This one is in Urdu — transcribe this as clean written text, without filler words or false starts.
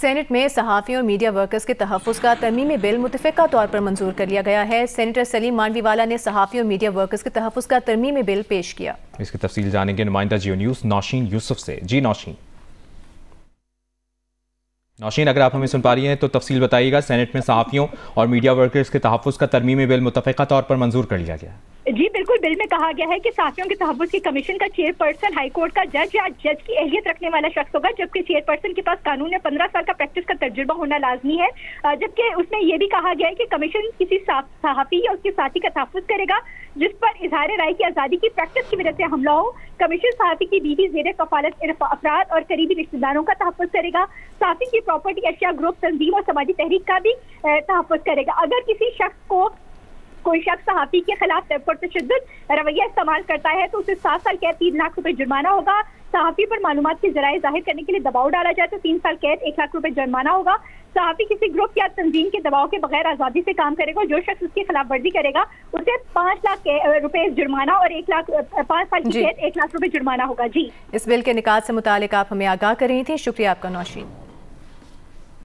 سینٹ میں صحافیوں اور میڈیا ورکرز کے تحفظ کا ترمیمی بل متفقہ طور پر منظور کر لیا گیا ہے۔ سینیٹر سلیم مانوی والا نے صحافیوں اور میڈیا ورکرز کے تحفظ کا ترمیمی بل پیش کیا۔ اس کی تفصیل جانیں گے نمائندہ جیو نیوز نوشین یوسف سے۔ جی نوشین اگر آپ ہمیں سن پا رہی ہیں تو تفصیل بتائیے گا، سینٹ میں صحافیوں اور میڈیا ورکرز کے تحفظ کا ترمیمی بل متفقہ طور پر منظور کر لیا گیا ہے۔ جی بالکل، بل میں کہا گیا ہے کہ صحافیوں کے تحفظ کی کمیشن کا چیئر پرسن ہائی کورٹ کا جج یا جج کی اہلیت رکھنے والا شخص ہوگا، جبکہ چیئر پرسن کے پاس قانون میں 15 سال کا پریکٹس کا تجربہ ہونا لازمی ہے۔ جبکہ اس میں یہ بھی کہا گیا ہے کہ کمیشن کسی صحافی یا اس کے ساتھی کا تحفظ کرے گا جس پر اظہار رائے کی آزادی کی پریکٹس کی وجہ سے حملہ ہو۔ کمیشن صحافی کی بیوی، زیر کفالت افراد اور قریبی رشتہ داروں کا تحفظ کرے گا۔ صحافی کی پراپرٹی، اشیاء، گروپ، تنظیم اور سماجی تحریک کا بھی تحفظ کرے گا۔ اگر کسی شخص کو کوئی شخص صحافی کے خلاف پرتشدد رویہ استعمال کرتا ہے تو اسے 7 سال قید، 3 لاکھ روپے جرمانہ ہوگا۔ صحافی پر معلومات کے ذرائع ظاہر کرنے کے لیے دباؤ ڈالا جائے تو 3 سال قید، 1 لاکھ روپے جرمانہ ہوگا۔ صحافی کسی گروپ یا تنظیم کے دباؤ کے بغیر آزادی سے کام کرے گا، جو شخص اس کی خلاف ورزی کرے گا اسے 5 لاکھ روپے جرمانہ اور 5 سال کی قید، 1 لاکھ روپے جرمانہ ہوگا۔ جی، اس بل کے نکات سے متعلق آپ ہمیں آگاہ کر رہی تھیں، شکریہ آپ کا نوشین۔